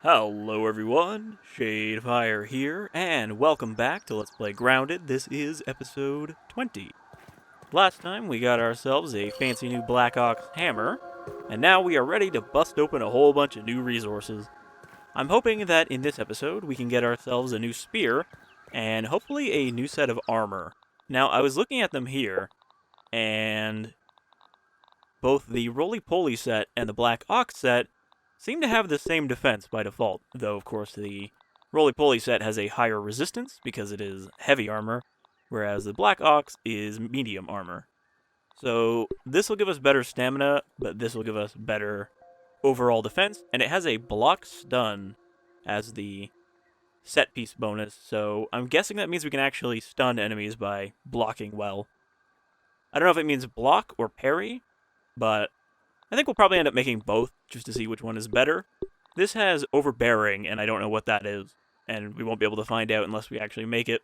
Hello everyone, Shadefyre here, and welcome back to Let's Play Grounded. This is episode 20. Last time we got ourselves a fancy new Black Ox hammer, and now we are ready to bust open a whole bunch of new resources. I'm hoping that in this episode we can get ourselves a new spear, and hopefully a new set of armor. Now I was looking at them here, and both the Roly Poly set and the Black Ox set seem to have the same defense by default, though of course the Roly Poly set has a higher resistance because it is heavy armor, whereas the Black Ox is medium armor. So this will give us better stamina, but this will give us better overall defense, and it has a block stun as the set piece bonus, so I'm guessing that means we can actually stun enemies by blocking well. I don't know if it means block or parry, but I think we'll probably end up making both, just to see which one is better. This has overbearing, and I don't know what that is, and we won't be able to find out unless we actually make it.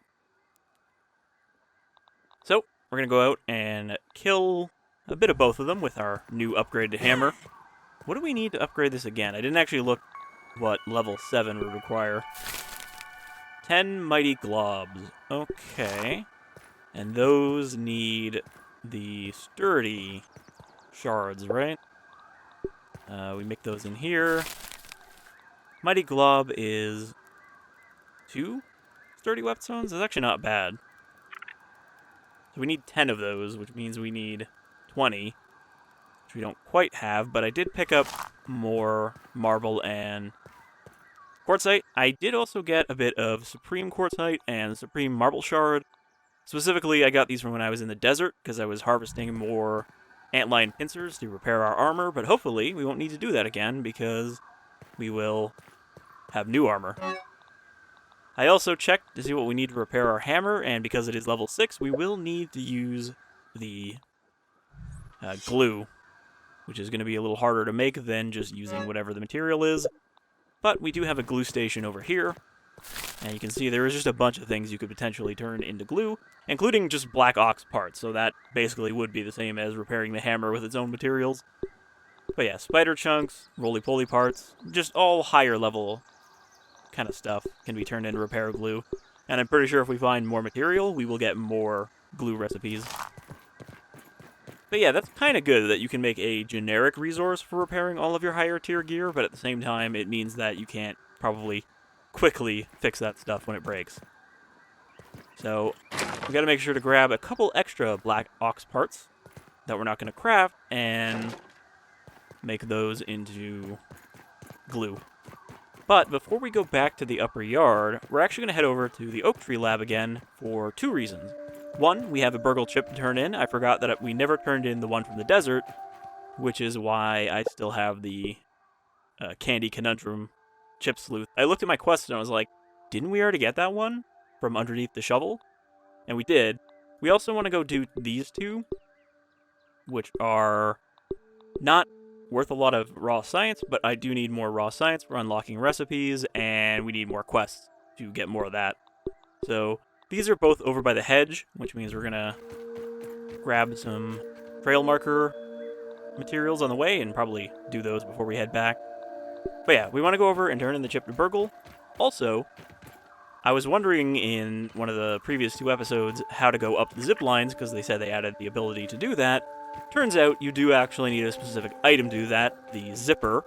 So, we're going to go out and kill a bit of both of them with our new upgraded hammer. What do we need to upgrade this again? I didn't actually look what level 7 would require. 10 mighty globs. Okay. And those need the sturdy shards, right? We make those in here. Mighty Glob is 2 sturdy whetstones? That's actually not bad. So we need 10 of those, which means we need 20, which we don't quite have, but I did pick up more marble and quartzite. I did also get a bit of supreme quartzite and supreme marble shard. Specifically, I got these from when I was in the desert, because I was harvesting more antlion pincers to repair our armor, but hopefully we won't need to do that again because we will have new armor. I also checked to see what we need to repair our hammer, and because it is level 6, we will need to use the glue, which is going to be a little harder to make than just using whatever the material is. But we do have a glue station over here, and you can see there is just a bunch of things you could potentially turn into glue, including just Black Ox parts, so that basically would be the same as repairing the hammer with its own materials. But yeah, spider chunks, roly-poly parts, just all higher level kind of stuff can be turned into repair glue. And I'm pretty sure if we find more material, we will get more glue recipes. But yeah, that's kind of good that you can make a generic resource for repairing all of your higher tier gear, but at the same time, it means that you can't probably quickly fix that stuff when it breaks. So, we gotta make sure to grab a couple extra Black Ox parts that we're not gonna craft, and make those into glue. But before we go back to the upper yard, we're actually gonna head over to the oak tree lab again for 2 reasons. One, we have a burgle chip to turn in. I forgot that we never turned in the one from the desert, which is why I still have the Candy Conundrum Chip Sleuth. I looked at my quest and I was like, didn't we already get that one from underneath the shovel? And we did. We also want to go do these 2, which are not worth a lot of raw science, but I do need more raw science for unlocking recipes, and we need more quests to get more of that. So these are both over by the hedge, which means we're going to grab some trail marker materials on the way and probably do those before we head back. But yeah, we want to go over and turn in the chip to Burgle. Also, I was wondering in one of the previous 2 episodes how to go up the zip lines, because they said they added the ability to do that. Turns out you do actually need a specific item to do that, the ZIP.R.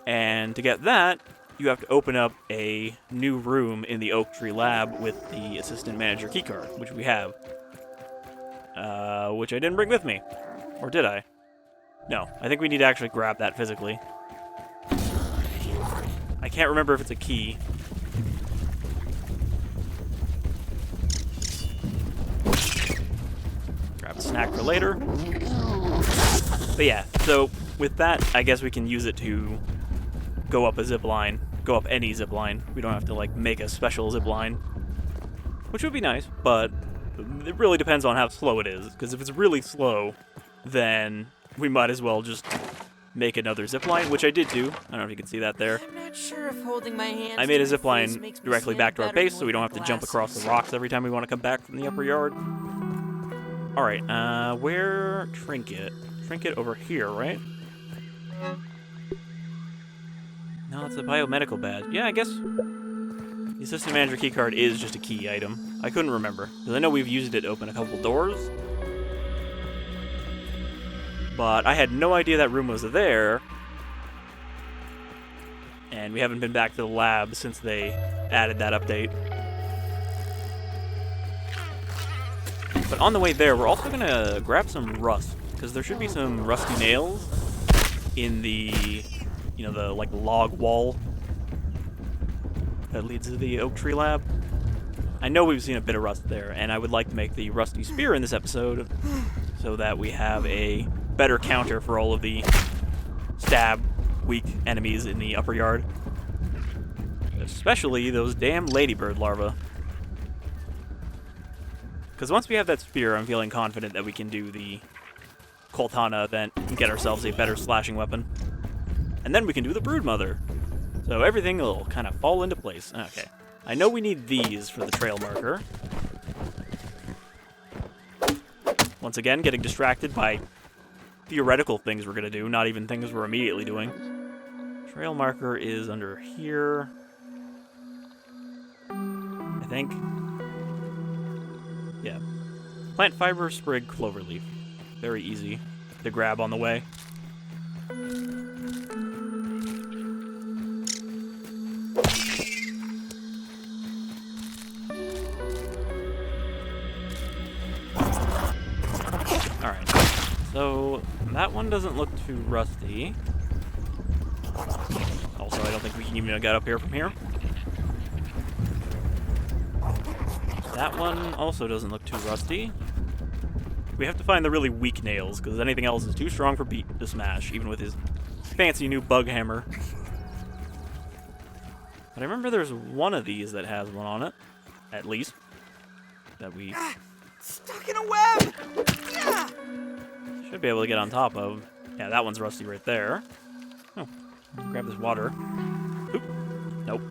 And to get that, you have to open up a new room in the Oak Tree Lab with the Assistant Manager keycard, which we have. Which I didn't bring with me. Or did I? No, I think we need to actually grab that physically. I can't remember if it's a key. Grab a snack for later. But yeah, so with that, I guess we can use it to go up a zip line. Go up any zip line. We don't have to, like, make a special zip line. Which would be nice, but it really depends on how slow it is. Because if it's really slow, then we might as well just make another zip line, which I did do. I don't know if you can see that there. I'm not sure if holding my hands I made a to my zip face line makes me directly stand back to our better base, so we don't have to with jump across the glasses. rocks every time we want to come back from the upper yard. Alright, where Trinket? Trinket over here, right? No, Oh, it's a biomedical badge. Yeah, I guess the assistant manager keycard is just a key item. I couldn't remember, because I know we've used it to open a couple doors. But I had no idea that room was there. And we haven't been back to the lab since they added that update. But on the way there, we're also gonna grab some rust, because there should be some rusty nails in the, you know, the like log wall that leads to the oak tree lab. I know we've seen a bit of rust there, and I would like to make the rusty spear in this episode so that we have a better counter for all of the stab weak enemies in the upper yard. Especially those damn ladybird larvae. Because once we have that spear, I'm feeling confident that we can do the Coltana event and get ourselves a better slashing weapon. And then we can do the Broodmother. So everything will kind of fall into place. Okay. I know we need these for the trail marker. Once again, getting distracted by theoretical things we're going to do, not even things we're immediately doing. Trail marker is under here, I think. Yeah. Plant fiber, sprig, cloverleaf. Very easy to grab on the way. Alright. So, that one doesn't look too rusty. Also, I don't think we can even get up here from here. That one also doesn't look too rusty. We have to find the really weak nails, because anything else is too strong for Pete to smash, even with his fancy new bug hammer. But I remember there's one of these that has one on it, at least, that we Stuck in a web! Yeah! should be able to get on top of. Yeah, that one's rusty right there. Oh, grab this water. Oop. Nope.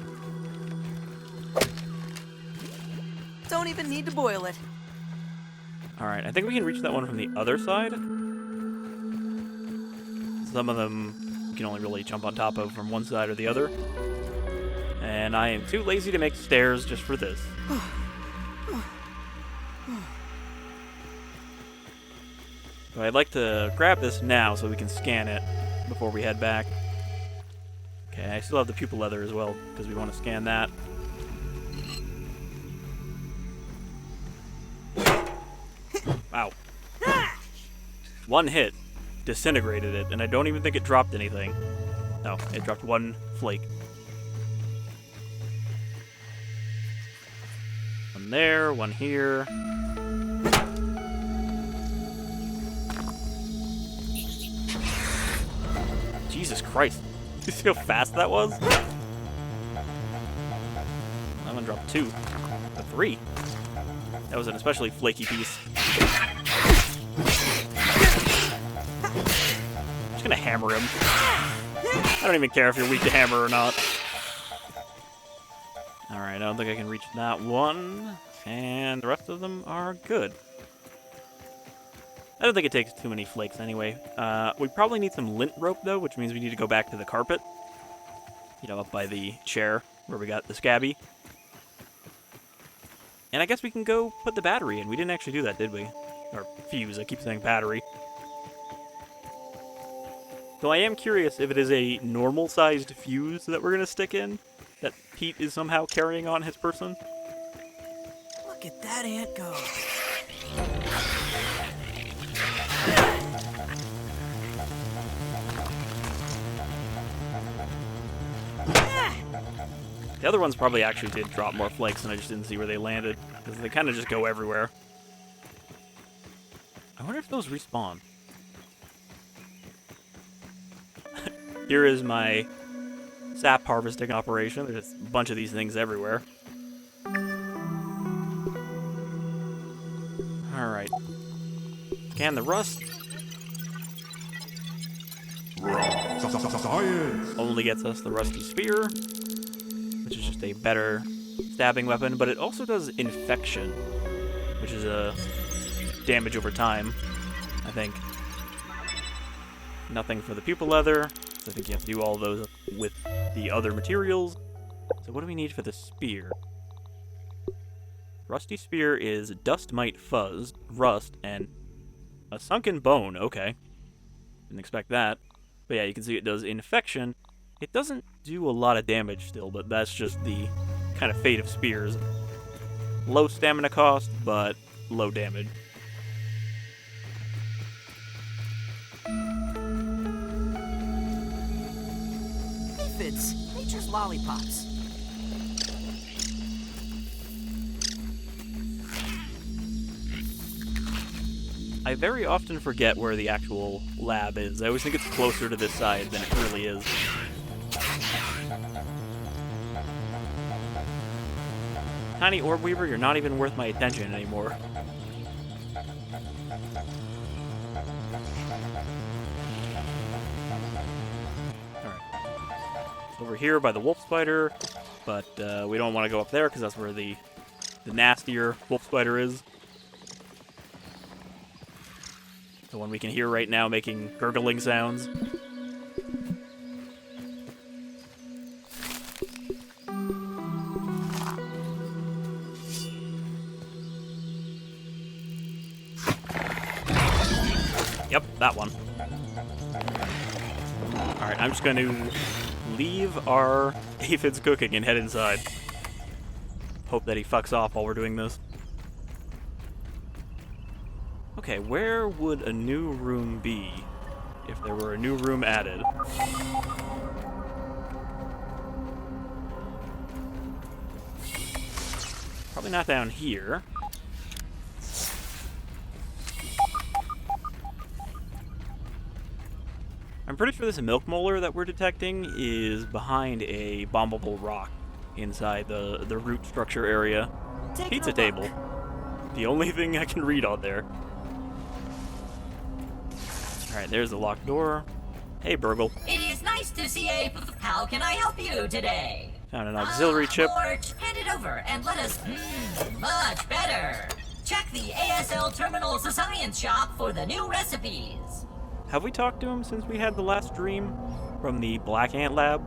Don't even need to boil it. Alright, I think we can reach that one from the other side. Some of them you can only really jump on top of from one side or the other. And I am too lazy to make stairs just for this. So I'd like to grab this now so we can scan it before we head back. Okay, I still have the pupil leather as well, because we want to scan that. Wow. One hit disintegrated it, and I don't even think it dropped anything. No, it dropped one flake. One there, one here. Jesus Christ. You see how fast that was? That one dropped two. A three. That was an especially flaky piece. I'm just gonna hammer him. I don't even care if you're weak to hammer or not. Alright, I don't think I can reach that one. And the rest of them are good. I don't think it takes too many flakes anyway. We probably need some lint rope though, which means we need to go back to the carpet. You know, up by the chair where we got the SCA.B. And I guess we can go put the battery in. We didn't actually do that, did we? Or fuse, I keep saying battery. So I am curious if it is a normal-sized fuse that we're going to stick in, that Pete is somehow carrying on his person. Look at that ant go. The other ones probably actually did drop more flakes, and I just didn't see where they landed, because they kind of just go everywhere. I wonder if those respawn. Here is my sap harvesting operation. There's a bunch of these things everywhere. Alright. Scan the rust. Only gets us the rusty spear, which is just a better stabbing weapon, but it also does infection, which is a damage over time, I think. Nothing for the pupil leather, so I think you have to do all those with the other materials. So what do we need for the spear? Rusty spear is dust, mite, fuzz, rust, and a sunken bone. Okay. Didn't expect that. But yeah, you can see it does infection. It doesn't do a lot of damage still, but that's just the kind of fate of spears. Low stamina cost, but low damage. Aphids, nature's lollipops. I very often forget where the actual lab is. I always think it's closer to this side than it really is. Tiny orb weaver, you're not even worth my attention anymore. Alright. Over here by the wolf spider, but we don't want to go up there because that's where the nastier wolf spider is. The one we can hear right now making gurgling sounds. Yep, that one. Alright, I'm just going to leave our aphids cooking and head inside. Hope that he fucks off while we're doing this. Okay, where would a new room be if there were a new room added? Probably not down here. I'm pretty sure this milk molar that we're detecting is behind a bombable rock inside the root structure area. Pizza table. The only thing I can read on there. Alright, there's the locked door. Hey, Burgle. It is nice to see a... How can I help you today? Found an auxiliary chip. Porch, hand it over and let us... much better. Check the ASL Terminals Science Shop for the new recipes. Have we talked to him since we had the last dream from the Black Ant Lab?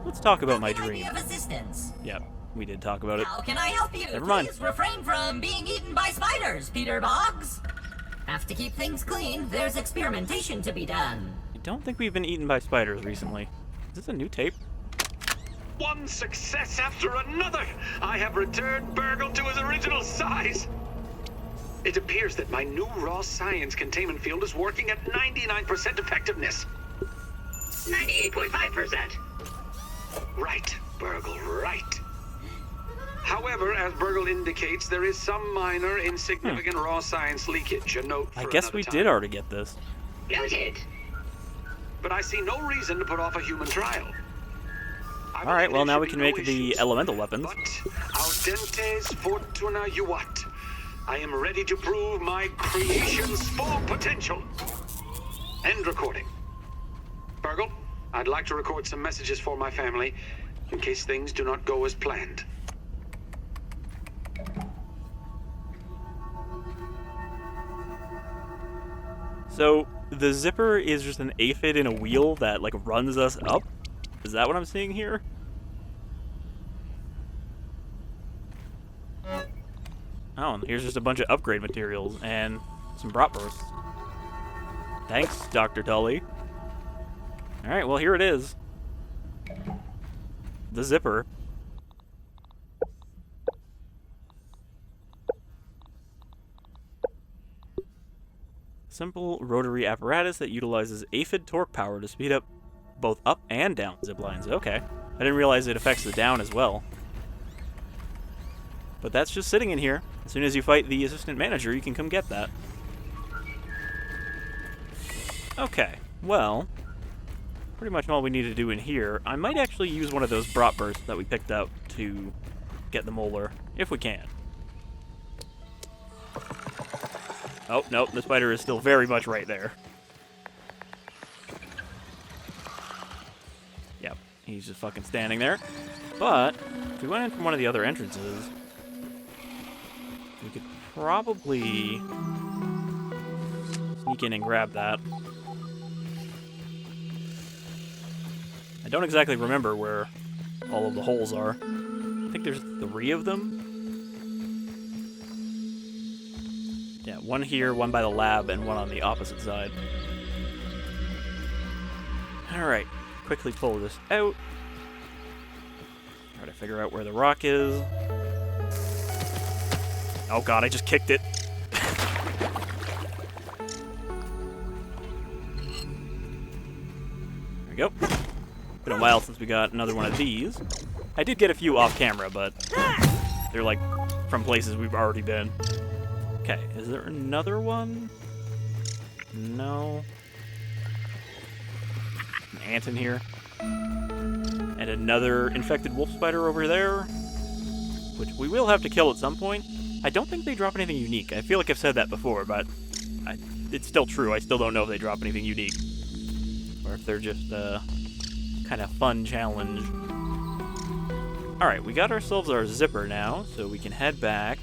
Let's talk about my dream. Of assistance. Yep, we did talk about it. How can I help you? Never mind. Please refrain from being eaten by spiders, Peter Boggs. Have to keep things clean. There's experimentation to be done. I don't think we've been eaten by spiders recently. Is this a new tape? One success after another! I have returned Burgle to his original size! It appears that my new raw science containment field is working at 99% effectiveness. 98.5%. Right, Burgle, right. However, as Burgle indicates, there is some minor, insignificant raw science leakage. A note for I guess another we time. did already get this. Noted. But I see no reason to put off a human trial. Alright, well now we can make the elemental weapons. But audentes fortuna juvat. I am ready to prove my creation's full potential. End recording. Burgle, I'd like to record some messages for my family in case things do not go as planned. So, the zipper is just an aphid in a wheel that, like, runs us up? Is that what I'm seeing here? Oh, and here's just a bunch of upgrade materials and some bratwursts. Thanks, Dr. Tully. Alright, well, here it is. The zipper. Simple rotary apparatus that utilizes aphid torque power to speed up both up and down ziplines. Okay. I didn't realize it affects the down as well. But that's just sitting in here. As soon as you fight the assistant manager, you can come get that. Okay, well, pretty much all we need to do in here. I might actually use one of those bratwursts that we picked up to get the molar, if we can. Oh, no, the spider is still very much right there. Yep, he's just fucking standing there. But, if we went in from one of the other entrances, we could probably sneak in and grab that. I don't exactly remember where all of the holes are. I think there's 3 of them. Yeah, one here, one by the lab, and one on the opposite side. Alright, quickly pull this out. Try to figure out where the rock is. Oh god, I just kicked it. There we go. Been a while since we got another one of these. I did get a few off camera, but they're like from places we've already been. Okay, is there another one? No. An ant in here. And another infected wolf spider over there, which we will have to kill at some point. I don't think they drop anything unique. I feel like I've said that before, but it's still true. I still don't know if they drop anything unique. Or if they're just a kind of fun challenge. Alright, we got ourselves our zipper now, so we can head back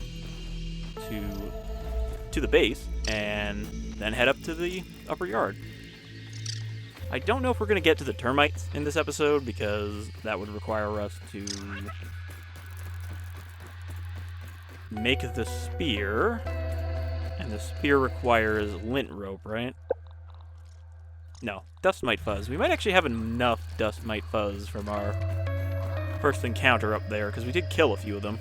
to the base, and then head up to the upper yard. I don't know if we're going to get to the termites in this episode, because that would require us to make the spear, and the spear requires lint rope, right? No, dust mite fuzz. We might actually have enough dust mite fuzz from our first encounter up there, because we did kill a few of them.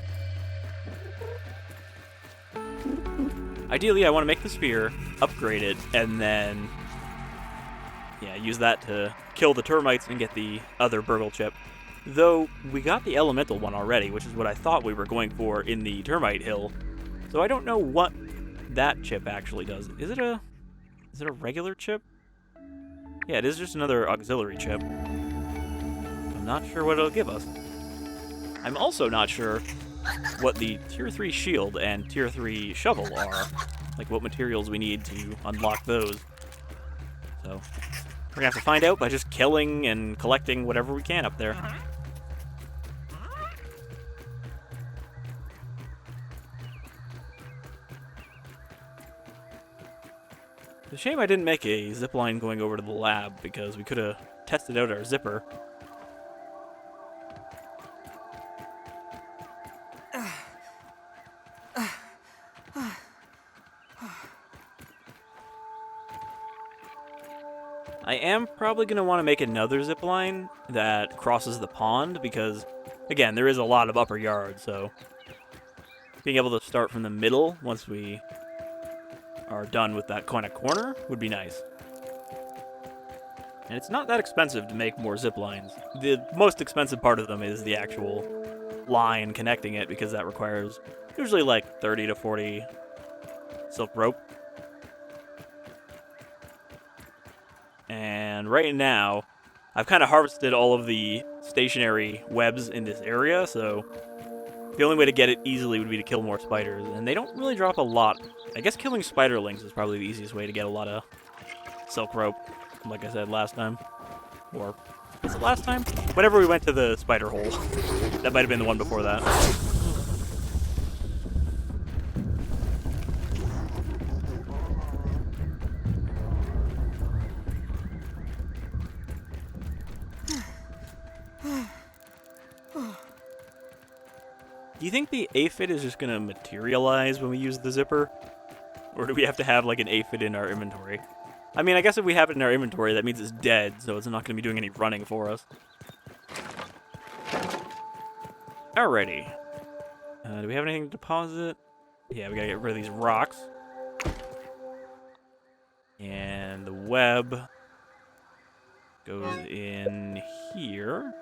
Ideally, I want to make the spear, upgrade it, and then use that to kill the termites and get the other burgle chip. Though, we got the elemental one already, which is what I thought we were going for in the termite hill. So I don't know what that chip actually does. Is it a regular chip? Yeah, it is just another auxiliary chip. I'm not sure what it'll give us. I'm also not sure what the tier 3 shield and tier 3 shovel are. Like what materials we need to unlock those. So, we're gonna have to find out by just killing and collecting whatever we can up there. It's a shame I didn't make a zipline going over to the lab, because we could have tested out our zipper. I am probably going to want to make another zipline that crosses the pond, because, again, there is a lot of upper yard, so being able to start from the middle once we are done with that kind of corner would be nice. And it's not that expensive to make more ziplines. The most expensive part of them is the actual line connecting it, because that requires usually like 30 to 40 silk rope. And right now, I've kind of harvested all of the stationary webs in this area, so the only way to get it easily would be to kill more spiders, and they don't really drop a lot. I guess killing spiderlings is probably the easiest way to get a lot of silk rope, like I said last time. Or, was it last time? Whenever we went to the spider hole. That might have been the one before that. Do you think the aphid is just going to materialize when we use the zipper? Or do we have to have like an aphid in our inventory? I mean, I guess if we have it in our inventory, that means it's dead, so it's not going to be doing any running for us. Alrighty. Do we have anything to deposit? Yeah, we gotta get rid of these rocks. And the web goes in here.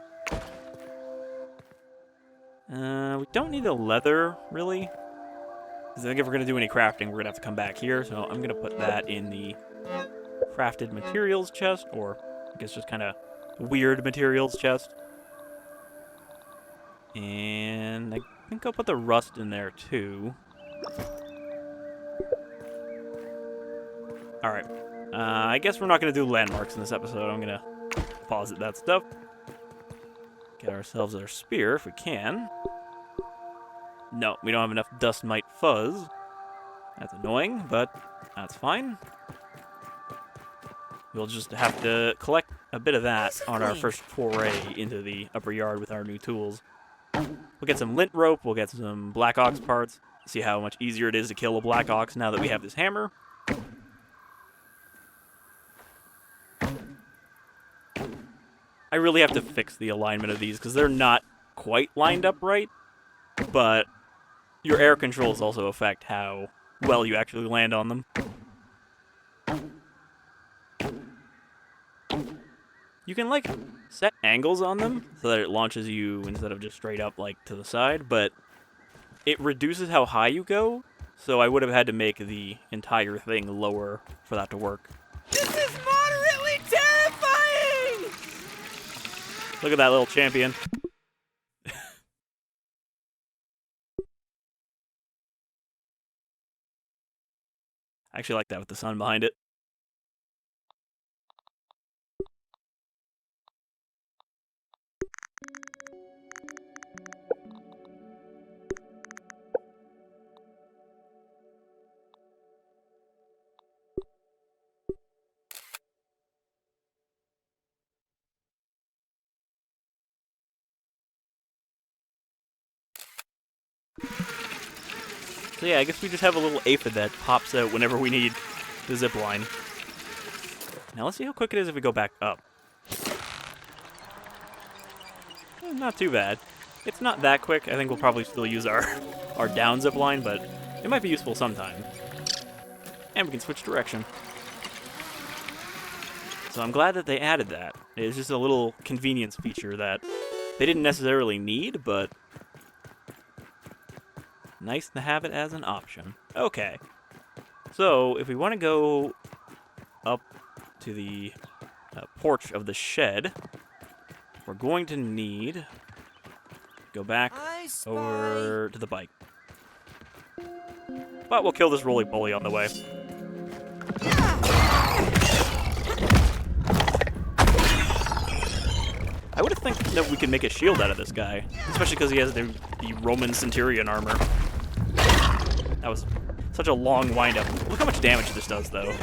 We don't need the leather, really. Because I think if we're going to do any crafting, we're going to have to come back here. So I'm going to put that in the crafted materials chest, or I guess just kind of weird materials chest. And I think I'll put the rust in there, too. Alright. I guess we're not going to do landmarks in this episode. I'm going to deposit that stuff. Get ourselves our spear, if we can. No, we don't have enough dust mite fuzz. That's annoying, but that's fine. We'll just have to collect a bit of that on our Discipline. first foray into the upper yard with our new tools. We'll get some lint rope, we'll get some Black Ox parts, see how much easier it is to kill a Black Ox now that we have this hammer. I really have to fix the alignment of these because they're not quite lined up right, but your air controls also affect how well you actually land on them. You can, like, set angles on them so that it launches you instead of just straight up, like, to the side, but it reduces how high you go, so I would have had to make the entire thing lower for that to work. This is moderately terrifying! Look at that little champion. I actually like that with the sun behind it. So yeah, I guess we just have a little aphid that pops out whenever we need the zip line. Now let's see how quick it is if we go back up. Not too bad. It's not that quick. I think we'll probably still use our down zip line, but it might be useful sometime. And we can switch direction. So I'm glad that they added that. It's just a little convenience feature that they didn't necessarily need, but nice to have it as an option. Okay. So, if we want to go up to the porch of the shed, we're going to need go back over to the bike. But we'll kill this Roly Poly on the way. I would have think that we could make a shield out of this guy, especially because he has the Roman Centurion armor. That was such a long wind-up. Look how much damage this does, though.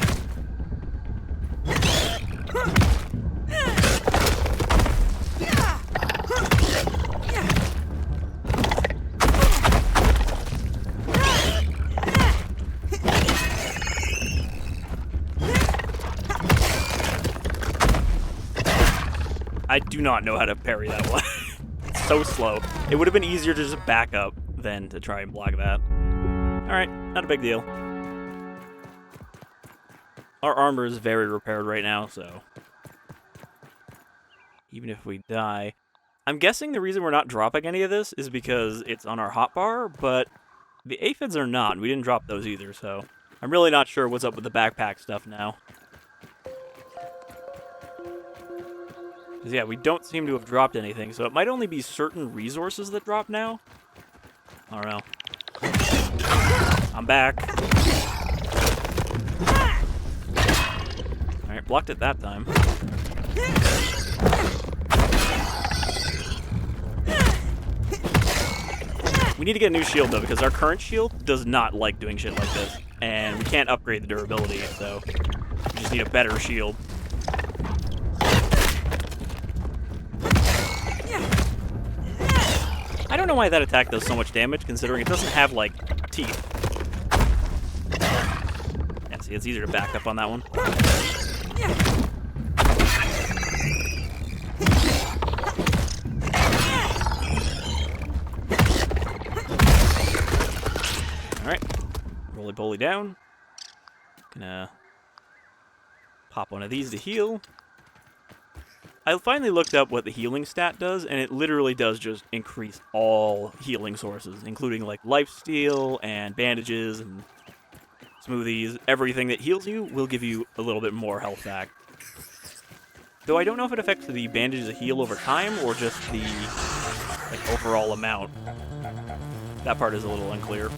I do not know how to parry that one. It's so slow. It would have been easier to just back up than to try and block that. Alright, not a big deal. Our armor is very repaired right now, so even if we die... I'm guessing the reason we're not dropping any of this is because it's on our hotbar, but the aphids are not. We didn't drop those either, so I'm really not sure what's up with the backpack stuff now. Because, yeah, we don't seem to have dropped anything, so it might only be certain resources that drop now. I don't know. I'm back. Alright, blocked it that time. We need to get a new shield, though, because our current shield does not like doing shit like this. And we can't upgrade the durability, so we just need a better shield. I don't know why that attack does so much damage, considering it doesn't have, like, teeth. Yeah, see, it's easier to back up on that one. Alright. Roly Poly down. Gonna pop one of these to heal. I finally looked up what the healing stat does, and it literally does just increase all healing sources, including, like, lifesteal and bandages and smoothies. Everything that heals you will give you a little bit more health back. Though I don't know if it affects the bandages heal over time or just the, like, overall amount. That part is a little unclear.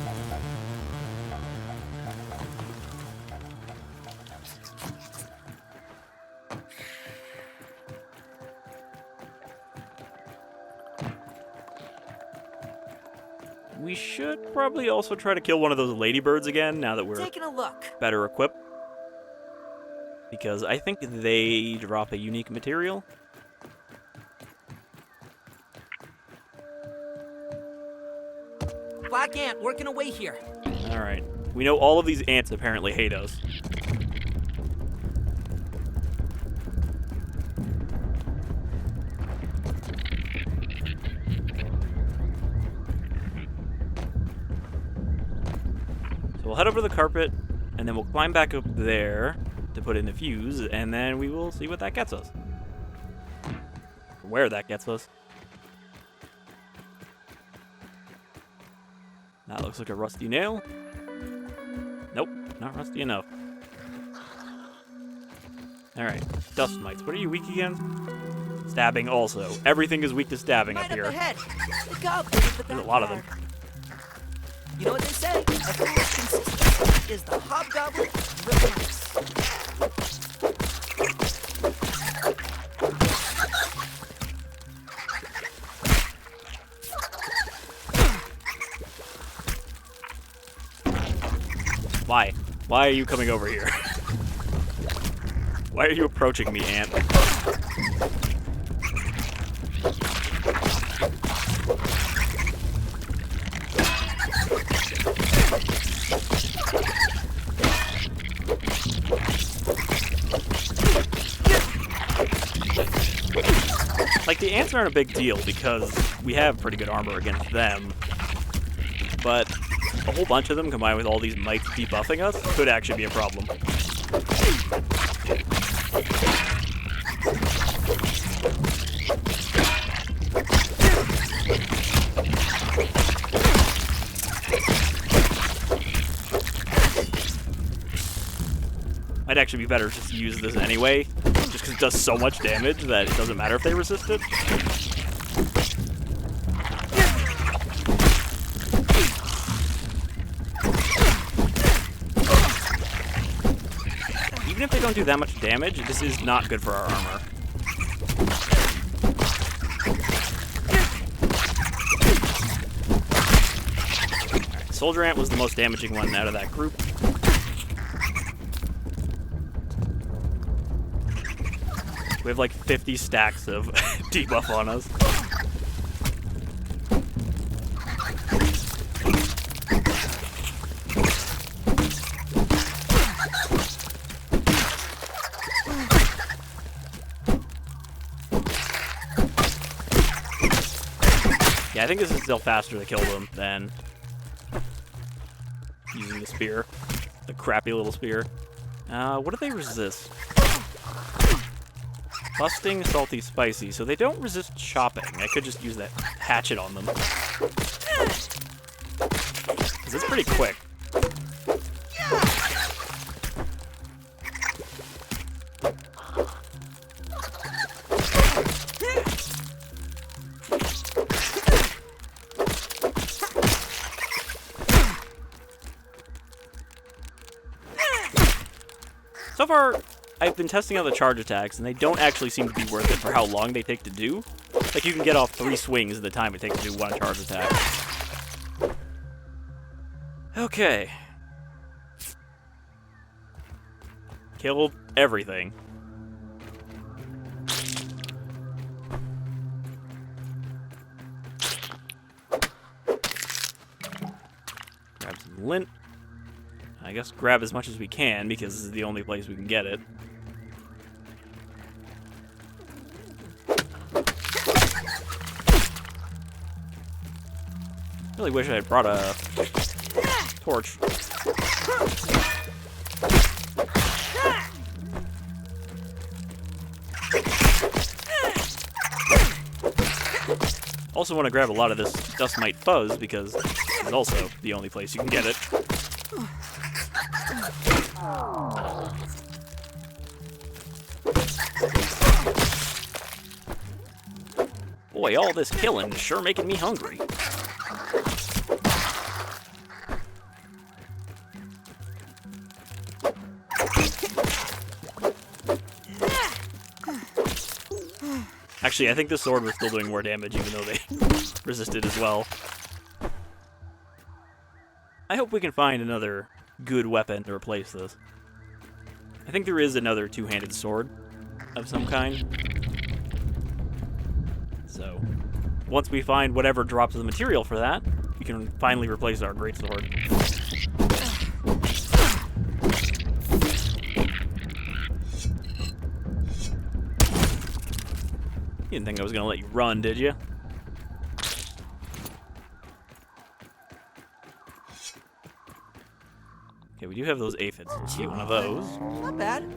We should probably also try to kill one of those ladybirds again, now that we're Taking a look. better equipped. because I think they drop a unique material. Black ant working away here. Alright. We know all of these ants apparently hate us. So we'll head over to the carpet, and then we'll climb back up there to put in the fuse, and then we will see what that gets us. Where that gets us. That looks like a rusty nail. Nope, not rusty enough. Alright, dust mites. What are you weak against? Stabbing also. Everything is weak to stabbing Right up up here. ahead. Look out, there's the There's a lot of them. You know what they say? A fool's consistency is the hobgoblin of the mice. Why? Why are you coming over here? Why are you approaching me, ant? Like, the ants aren't a big deal because we have pretty good armor against them. But a whole bunch of them combined with all these mites debuffing us could actually be a problem. Might actually be better just to use this anyway, just because it does so much damage that it doesn't matter if they resist it. Even if they don't do that much damage, this is not good for our armor. Alright, Soldier Ant was the most damaging one out of that group. We have like 50 stacks of debuff on us. Yeah, I think this is still faster to kill them than using the spear. The crappy little spear. What do they resist? Busting, salty, spicy. So they don't resist chopping. I could just use that hatchet on them. Because it's pretty quick. So far, I've been testing out the charge attacks, and they don't actually seem to be worth it for how long they take to do. Like, you can get off 3 swings at the time it takes to do 1 charge attack. Okay. Kill everything. Grab some lint. I guess grab as much as we can, because this is the only place we can get it. Really wish I had brought a torch. Also want to grab a lot of this dust mite fuzz because it's also the only place you can get it. Boy, all this killing is sure making me hungry. Actually, I think the sword was still doing more damage even though they resisted as well. I hope we can find another good weapon to replace this. I think there is another two-handed sword of some kind. So, once we find whatever drops the material for that, we can finally replace our greatsword. You didn't think I was going to let you run, did you? Okay, we do have those aphids. Let's get one of those. Not bad.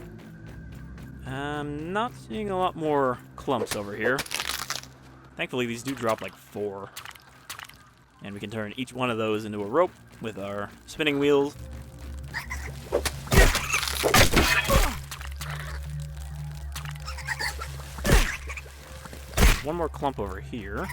I'm not seeing a lot more clumps over here. Thankfully, these do drop like 4. And we can turn each one of those into a rope with our spinning wheels. One more clump over here.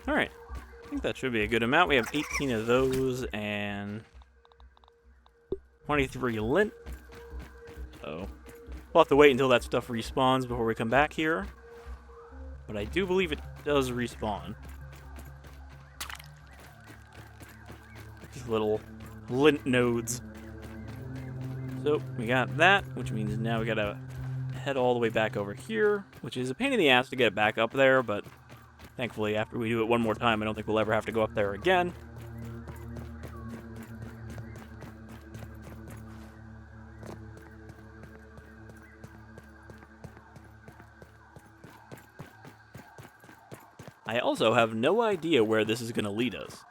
Alright, I think that should be a good amount. We have 18 of those and 23 lint. So we'll have to wait until that stuff respawns before we come back here. But I do believe it does respawn. These little lint nodes. So we got that, which means now we gotta head all the way back over here, which is a pain in the ass to get it back up there, but thankfully after we do it one more time, I don't think we'll ever have to go up there again. I also have no idea where this is going to lead us.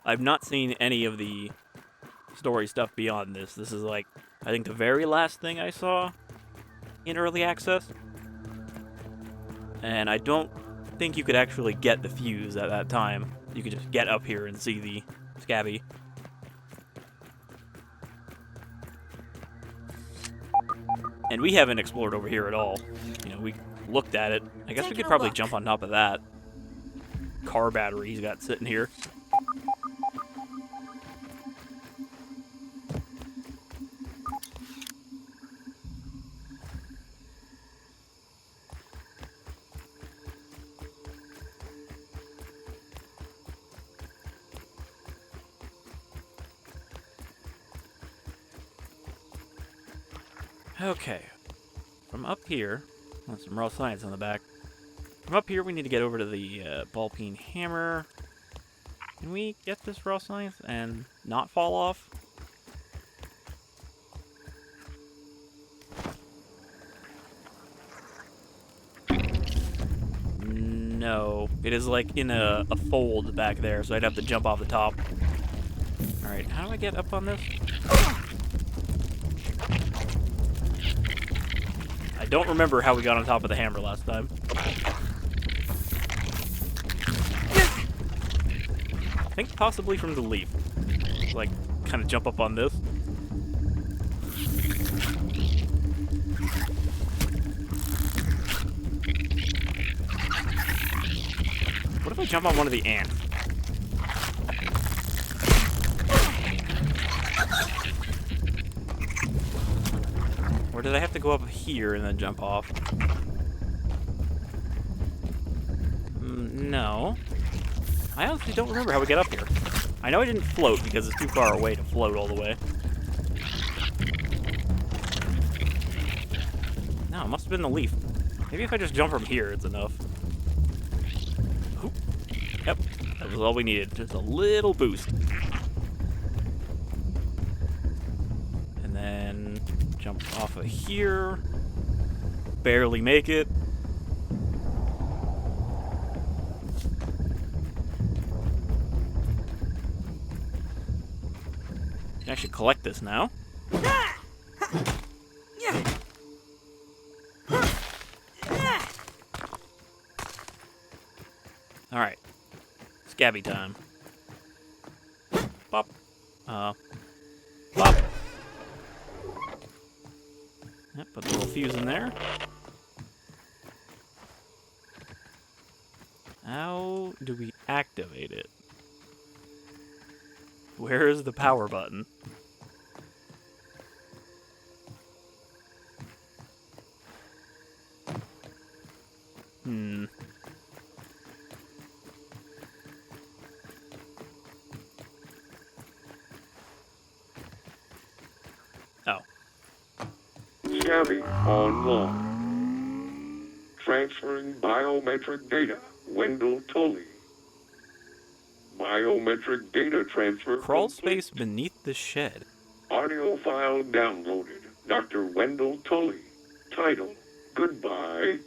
I've not seen any of the story stuff beyond this. This is like, I think the very last thing I saw in early access. And I don't think you could actually get the fuse at that time. You could just get up here and see the SCA.B. And we haven't explored over here at all. You know, we looked at it. I guess we could probably jump on top of that car battery he's got sitting here. Okay, from up here, some raw science on the back. From up here, we need to get over to the ball peen hammer. Can we get this raw science and not fall off? No, it is like in a fold back there, so I'd have to jump off the top. Alright, how do I get up on this? I don't remember how we got on top of the hammer last time. I think possibly from the leaf. Like, kind of jump up on this. What if I jump on one of the ants? Or did I have to go up here and then jump off? No. I honestly don't remember how we get up here. I know I didn't float because it's too far away to float all the way. No, it must have been the leaf. Maybe if I just jump from here, it's enough. Oop. Yep, that was all we needed. Just a little boost. And then jump off of here. Barely make it. I should collect this now. Alright. SCA.B time. Pop. Yep, put the little fuse in there. How do we activate it? Where is the power button? Oh. SCA.B online. Transferring biometric data. Wendell Tully. Biometric data transfer. Crawl space beneath the shed. Audio file downloaded. Dr. Wendell Tully. Title. Goodbye.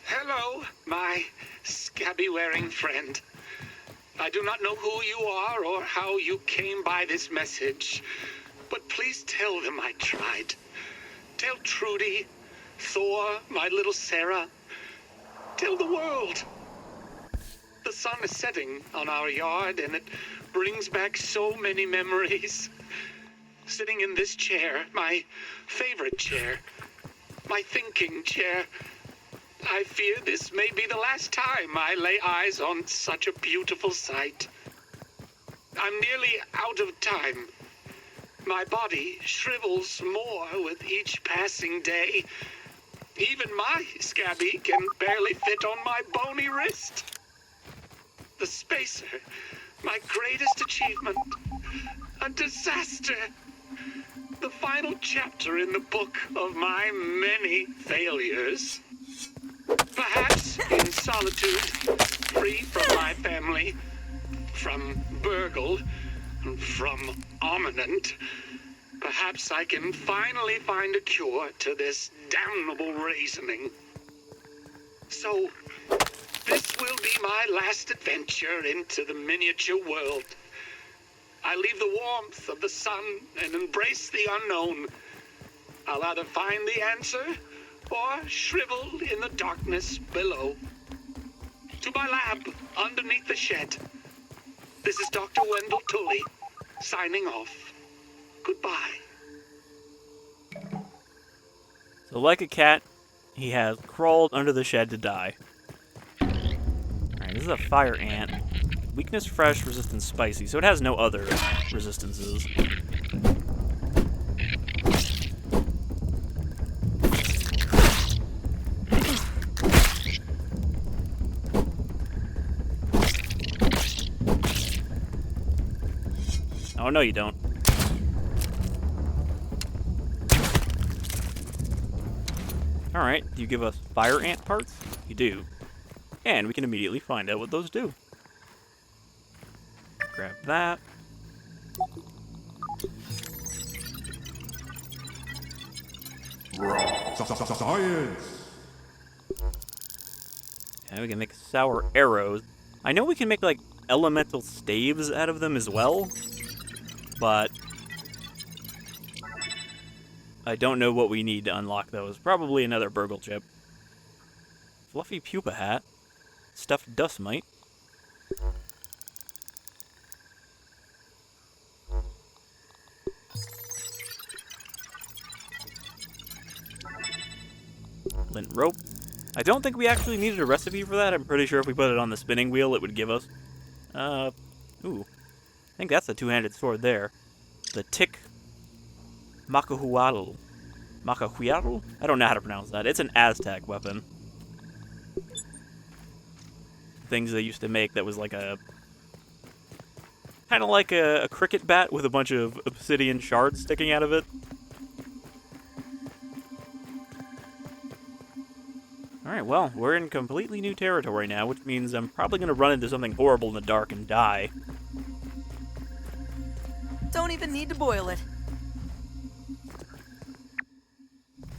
Hello, my scabby-wearing friend. I do not know who you are or how you came by this message, but please tell them I tried. Tell Trudy, Thor, my little Sarah. Tell the world. The sun is setting on our yard, and it brings back so many memories. Sitting in this chair, my favorite chair, my thinking chair, I fear this may be the last time I lay eyes on such a beautiful sight. I'm nearly out of time. My body shrivels more with each passing day. Even my scabby can barely fit on my bony wrist. The spacer, my greatest achievement, a disaster. The final chapter in the book of my many failures. Perhaps in solitude, free from my family, from burgle, from ominent, perhaps I can finally find a cure to this damnable reasoning. So, this will be my last adventure into the miniature world. I leave the warmth of the sun and embrace the unknown. I'll either find the answer or shrivel in the darkness below. To my lab underneath the shed. This is Dr. Wendell Tully, signing off. Goodbye. So like a cat, he has crawled under the shed to die. Alright, this is a fire ant. Weakness fresh, resistance spicy, so it has no other resistances. Oh, no, you don't. Alright, do you give us fire ant parts? You do. And we can immediately find out what those do. Grab that. Science! And we can make sour arrows. I know we can make, like, elemental staves out of them as well. But I don't know what we need to unlock those. Probably another burgle chip. Fluffy pupa hat. Stuffed dust mite. Lint rope. I don't think we actually needed a recipe for that. I'm pretty sure if we put it on the spinning wheel, it would give us. Ooh. I think that's the two-handed sword there. The Tick Macahuatl. Macahuatl? I don't know how to pronounce that. It's an Aztec weapon. Things they used to make that was like a... kind of like a cricket bat with a bunch of obsidian shards sticking out of it. Alright, well, we're in completely new territory now, which means I'm probably going to run into something horrible in the dark and die. Don't even need to boil it.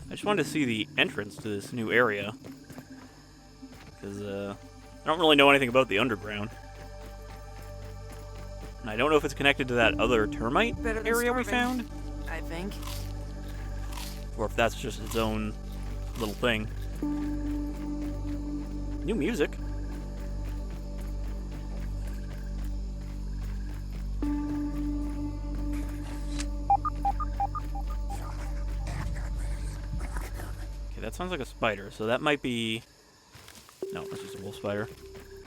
I just wanted to see the entrance to this new area. Because, I don't really know anything about the underground. And I don't know if it's connected to that other termite Better than area we starving, found. I think. Or if that's just its own little thing. New music. that sounds like a spider, so that might be... No, it's just a wolf spider.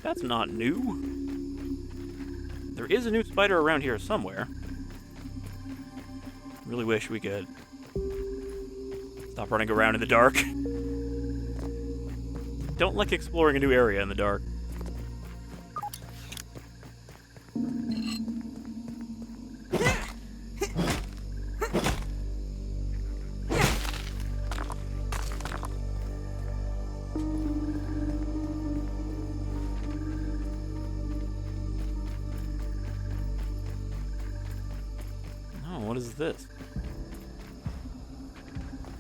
That's not new. There is a new spider around here somewhere. Really wish we could stop running around in the dark. Don't like exploring a new area in the dark. Oh, what is this?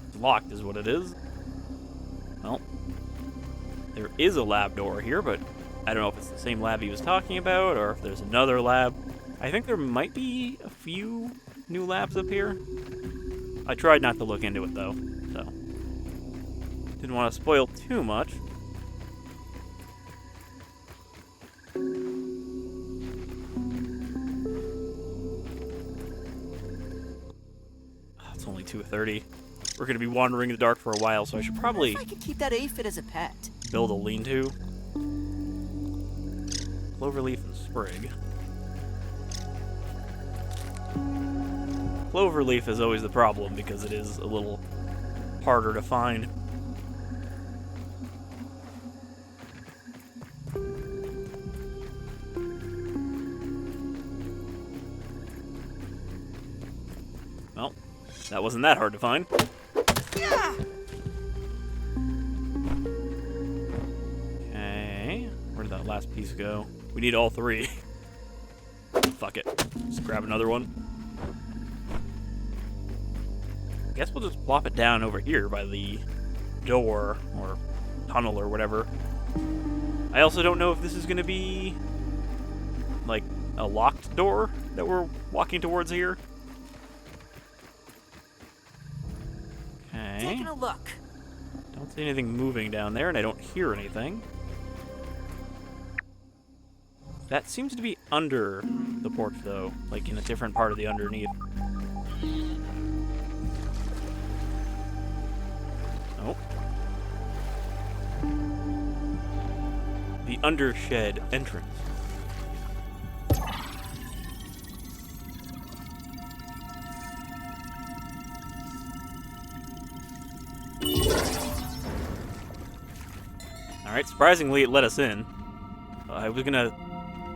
It's locked is what it is. Well, there is a lab door here, but I don't know if it's the same lab he was talking about or if there's another lab. I think there might be a few new labs up here. I tried not to look into it though, so didn't want to spoil too much. It's only 2:30. We're going to be wandering in the dark for a while, so I should probably If I could keep that aphid as a pet. build a lean-to. Cloverleaf and sprig. Cloverleaf is always the problem because it is a little harder to find. Well, that wasn't that hard to find. Okay, where did that last piece go? We need all three. Fuck it. Just grab another one. I guess we'll just plop it down over here by the door or tunnel or whatever. I also don't know if this is going to be like a locked door that we're walking towards here. Okay. Taking a look. Don't see anything moving down there, and I don't hear anything. That seems to be under the porch, though, like in a different part of the underneath. Oh. The Undershed entrance. Alright, surprisingly it let us in. I was gonna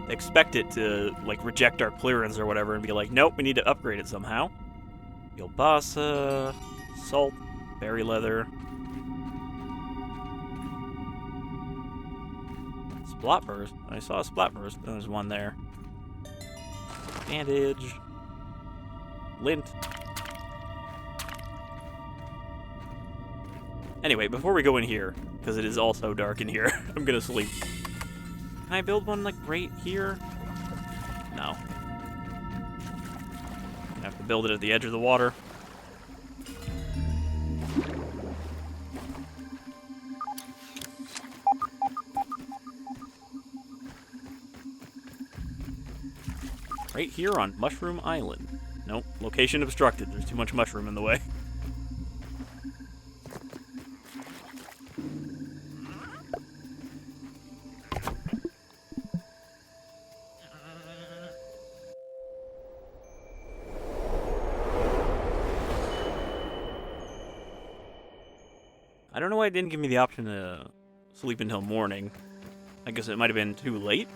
expect it to, like, reject our clearance or whatever and be like, nope, we need to upgrade it somehow. Yolbasa, salt, berry leather. Splat burst. I saw a splat burst. There's one there. Bandage. Lint. Anyway, before we go in here, because it is also dark in here, I'm gonna sleep. Can I build one, like, right here? No. I have to build it at the edge of the water. Right here on Mushroom Island. Nope, location obstructed. There's too much mushroom in the way. I don't know why it didn't give me the option to sleep until morning. I guess it might have been too late.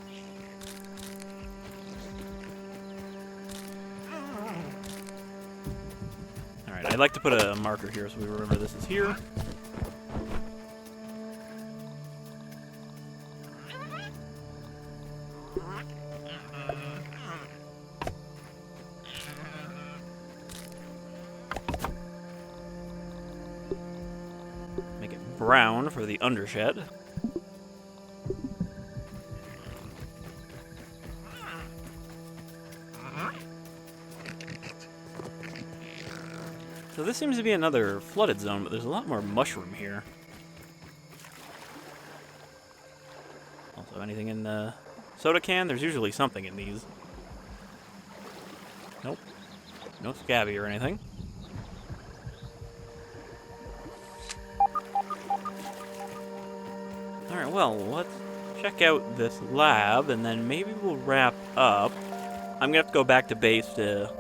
Alright, I'd like to put a marker here so we remember this is here. Make it brown for the Undershed. So this seems to be another flooded zone, but there's a lot more mushroom here. Also, anything in the soda can? There's usually something in these. Nope. No SCA.B or anything. Alright, well, let's check out this lab, and then maybe we'll wrap up. I'm gonna have to go back to base to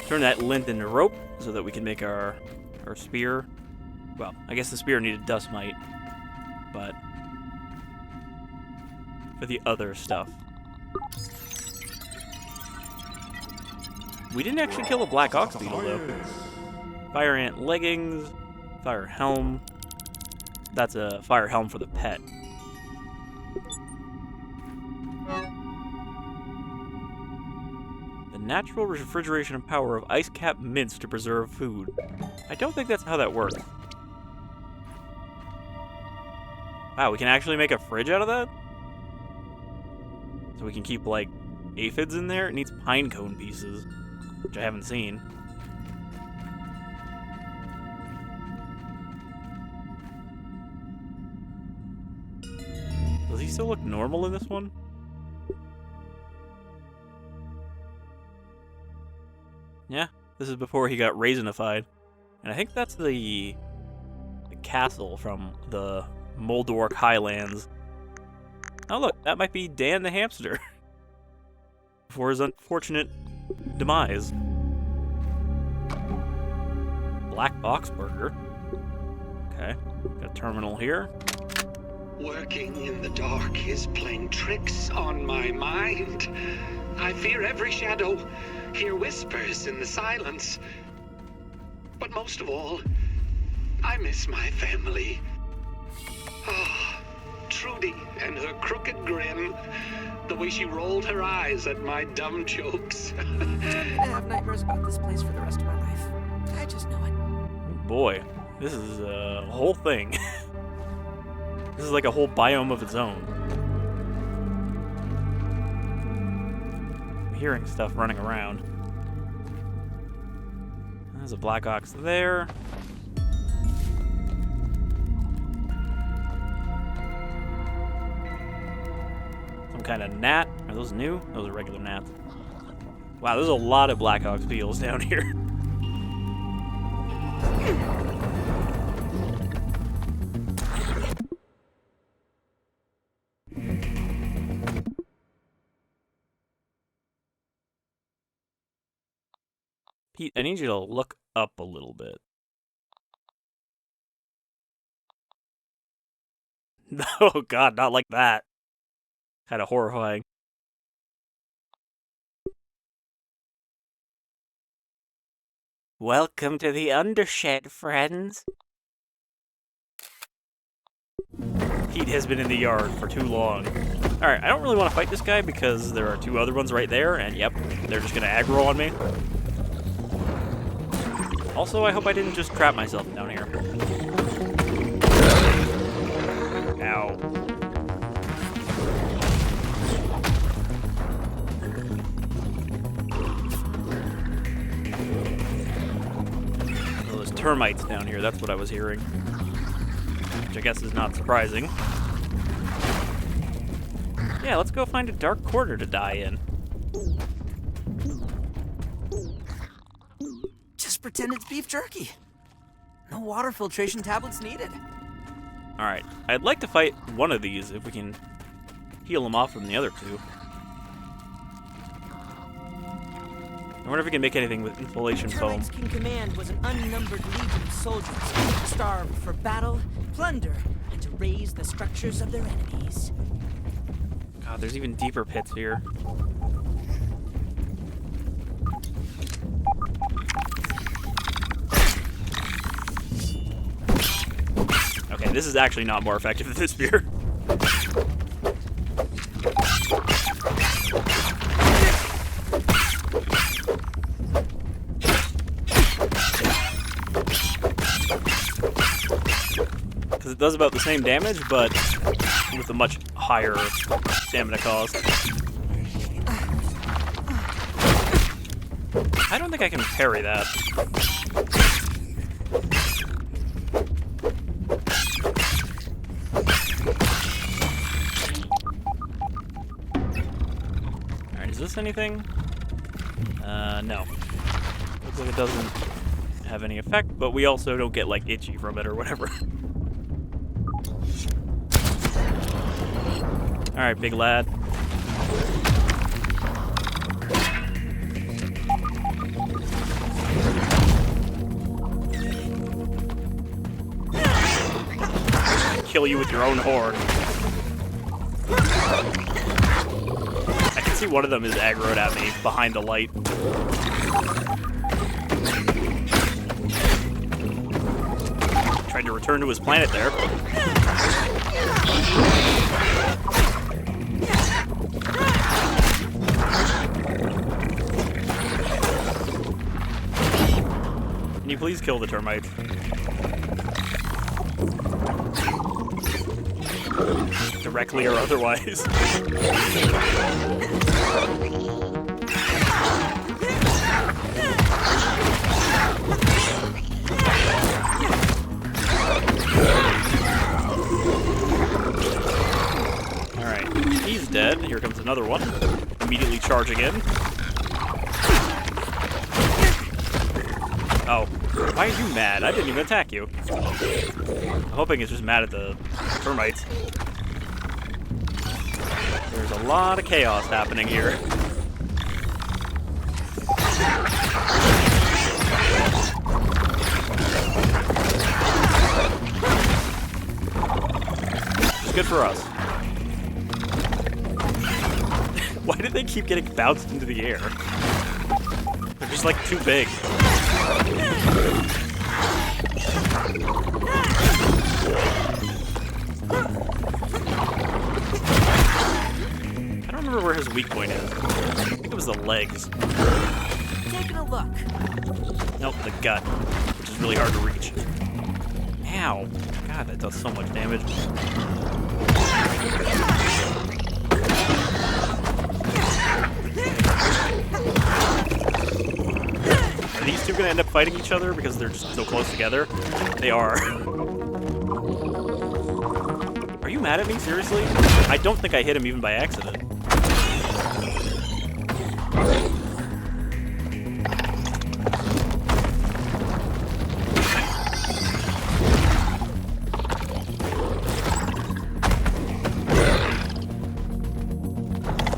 turn that lint into rope so that we can make our spear. Well, I guess the spear needed dust mite, but for the other stuff. We didn't actually kill a Black Ox Beetle, though. Fire ant leggings, fire helm. That's a fire helm for the pet. The natural refrigeration and power of ice-capped mints to preserve food. I don't think that's how that works. Wow, we can actually make a fridge out of that? So we can keep, like, aphids in there? It needs pine cone pieces, which I haven't seen. Does he still look normal in this one? Yeah, this is before he got raisinified. And I think that's the castle from the Moldork Highlands. Oh look, that might be Dan the hamster. Before his unfortunate demise. Black Box Burger. Okay, got a terminal here. Working in the dark is playing tricks on my mind. I fear every shadow, hear whispers in the silence. But most of all, I miss my family. Ah, Trudy and her crooked grin, the way she rolled her eyes at my dumb jokes. I'm gonna have nightmares about this place for the rest of my life. I just know it. Oh boy, this is a whole thing. This is like a whole biome of its own. I'm hearing stuff running around. There's a Black Ox there. Some kind of gnat. Are those new? Those are regular gnats. Wow, there's a lot of Black Ox Beetles down here. Pete, I need you to look up a little bit. Oh god, not like that. Kind of horrifying. Welcome to the Undershed, friends. Pete has been in the yard for too long. Alright, I don't really want to fight this guy because there are two other ones right there, and yep, they're just gonna aggro on me. Also, I hope I didn't just trap myself down here. Ow. Well, there's termites down here, that's what I was hearing. Which I guess is not surprising. Yeah, let's go find a dark corner to die in. Pretend it's beef jerky. No water filtration tablets needed. Alright, I'd like to fight one of these if we can heal him off from the other two. I wonder if we can make anything with insulation foam. Termites' king command was an unnumbered legion of soldiers, starved for battle, plunder, and to raise the structures of their enemies. God, there's even deeper pits here. Okay, this is actually not more effective than this spear. Because it does about the same damage, but with a much higher stamina cost. I don't think I can parry that. Is this anything? No. Looks like it doesn't have any effect, but we also don't get, like, itchy from it or whatever. Alright, big lad. Kill you with your own horn. I can see one of them is aggroed at me behind the light. Tried to return to his planet there. Can you please kill the termites? Directly or otherwise. Alright, he's dead. Here comes another one. Immediately charging in. Oh, why are you mad? I didn't even attack you. I'm hoping it's just mad at the termites. There's a lot of chaos happening here. It's good for us. Why did they keep getting bounced into the air? They're just like too big. I don't remember where his weak point is. I think it was the legs. Taking a look. Nope, the gut, which is really hard to reach. Ow. God, that does so much damage. Are these two gonna end up fighting each other because they're just so close together? They are. Are you mad at me, seriously? I don't think I hit him even by accident.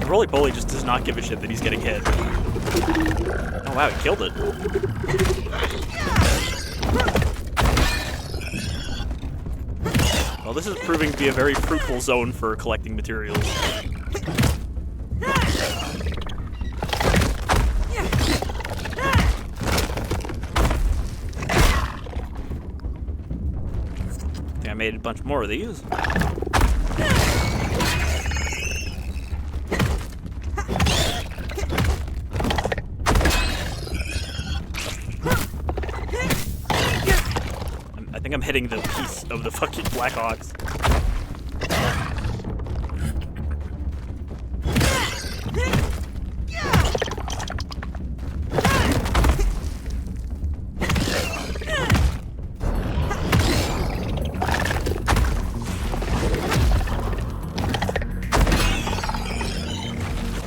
Roly Poly just does not give a shit that he's getting hit. Oh wow, he killed it. Well, this is proving to be a very fruitful zone for collecting materials. I think I made a bunch more of these. I think I'm hitting the piece of the fucking Black Ox.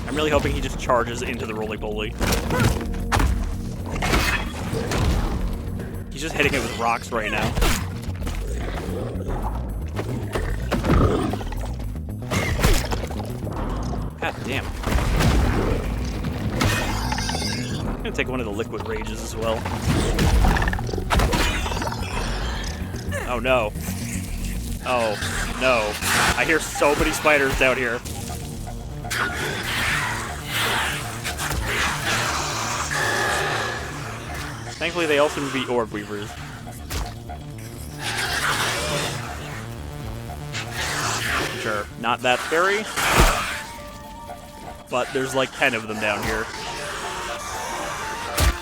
I'm really hoping he just charges into the Roly Poly. He's just hitting it with rocks right now. God damn. I'm gonna take one of the liquid rages as well. Oh no. Oh no. I hear so many spiders down here. Thankfully, they also would be orb weavers. Sure, not that scary. But there's like 10 of them down here.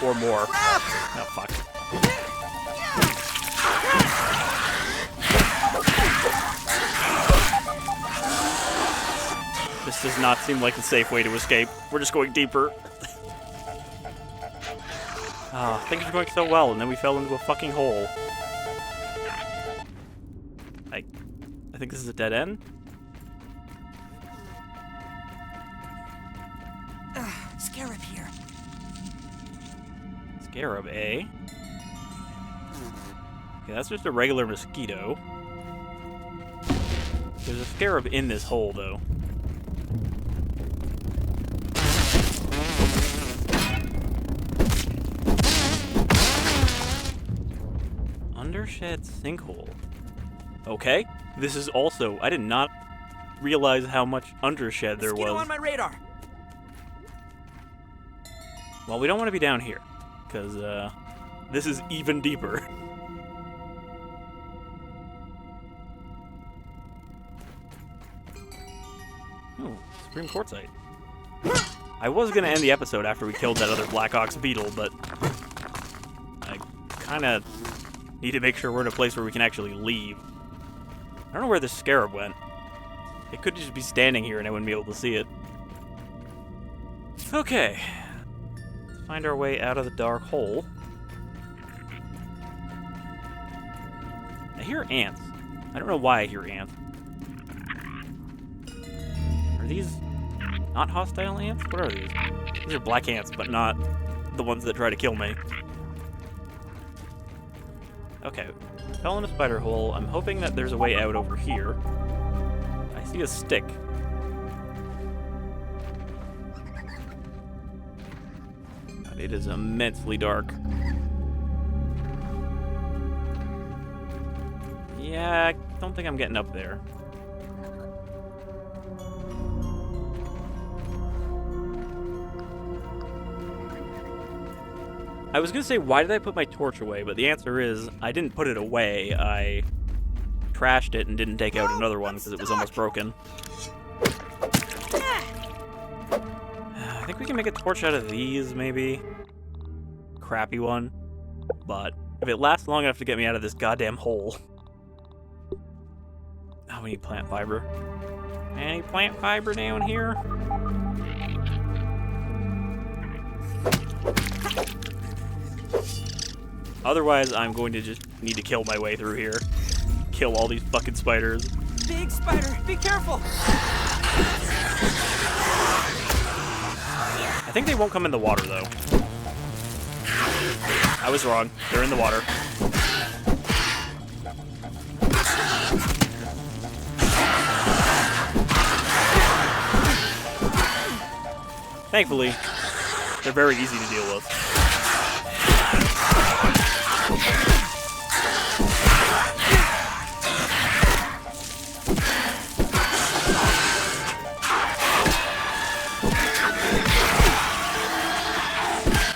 Or more. Oh, fuck. This does not seem like a safe way to escape. We're just going deeper. Ah, things were going so well, and then we fell into a fucking hole. I think this is a dead end. Scarab here. Scarab, eh? Okay, that's just a regular mosquito. There's a scarab in this hole, though. Undershed sinkhole. Okay. This is also... I did not realize how much undershed there Mosquito was. on my radar. Well, we don't want to be down here, because this is even deeper. Oh, Supreme Quartzite. I was going to end the episode after we killed that other Black Ox Beetle, but I kind of need to make sure we're in a place where we can actually leave. I don't know where this scarab went. It could just be standing here and I wouldn't be able to see it. Okay. Let's find our way out of the dark hole. I hear ants. I don't know why I hear ants. Are these not hostile ants? What are these? These are black ants, but not the ones that try to kill me. Okay. Fell in a spider hole. I'm hoping that there's a way out over here. I see a stick. God, it is immensely dark. Yeah, I don't think I'm getting up there. I was gonna say, why did I put my torch away? But the answer is, I didn't put it away. I trashed it and didn't take out another one because it was almost broken. I think we can make a torch out of these, maybe. Crappy one. But if it lasts long enough to get me out of this goddamn hole. Oh, we need plant fiber. Any plant fiber down here? Otherwise, I'm going to just need to kill my way through here. Kill all these fucking spiders. Big spider, be careful! I think they won't come in the water, though. I was wrong. They're in the water. Thankfully, they're very easy to deal with.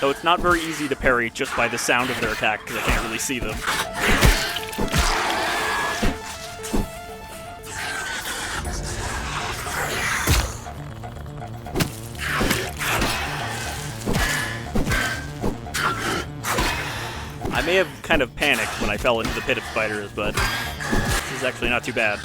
Though it's not very easy to parry just by the sound of their attack, because I can't really see them. I may have kind of panicked when I fell into the pit of spiders, but this is actually not too bad.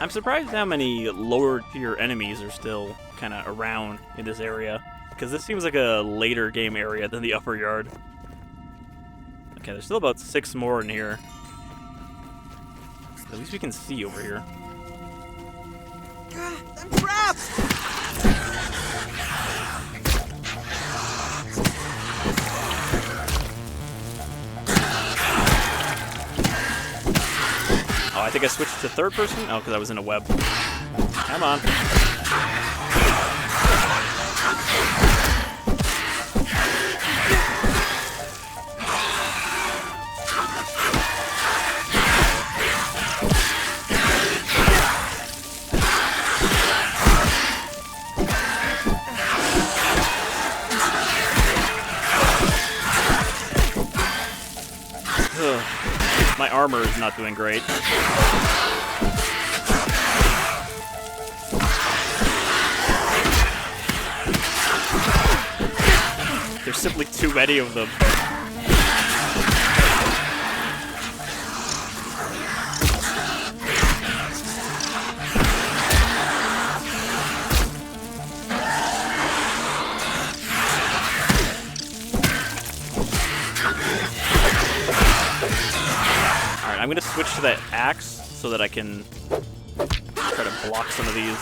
I'm surprised how many lower tier enemies are still kind of around in this area, because this seems like a later game area than the upper yard. Okay, there's still about 6 more in here. At least we can see over here. I'm trapped! Oh, I think I switched to third person? Oh, because I was in a web. Come on. Ugh. My armor is not doing great. There's simply too many of them. Alright, I'm gonna switch to that axe so that I can try to block some of these.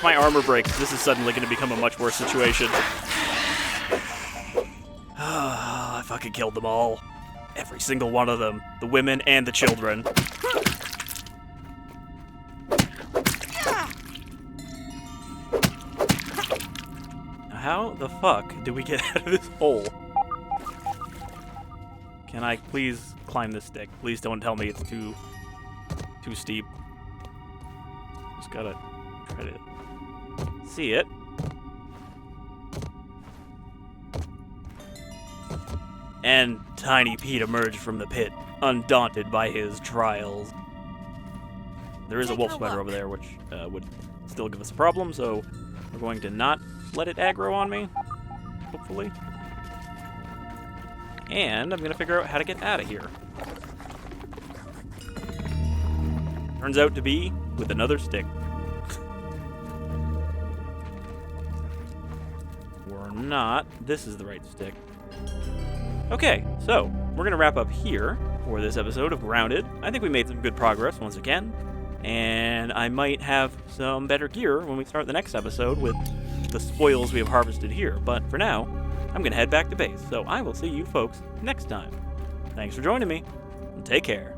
my armor breaks, this is suddenly going to become a much worse situation. I fucking killed them all. Every single one of them. The women and the children. How the fuck do we get out of this hole? Can I please climb this stick? Please don't tell me it's too steep. Just gotta try to see it. And Tiny Pete emerged from the pit, undaunted by his trials. There is a wolf spider over there, which would still give us a problem, so we're going to not let it aggro on me, hopefully. And I'm going to figure out how to get out of here. Turns out to be with another stick. Or not. This is the right stick. Okay, so we're going to wrap up here for this episode of Grounded. I think we made some good progress once again. And I might have some better gear when we start the next episode with the spoils we have harvested here. But for now, I'm going to head back to base. So I will see you folks next time. Thanks for joining me, and take care.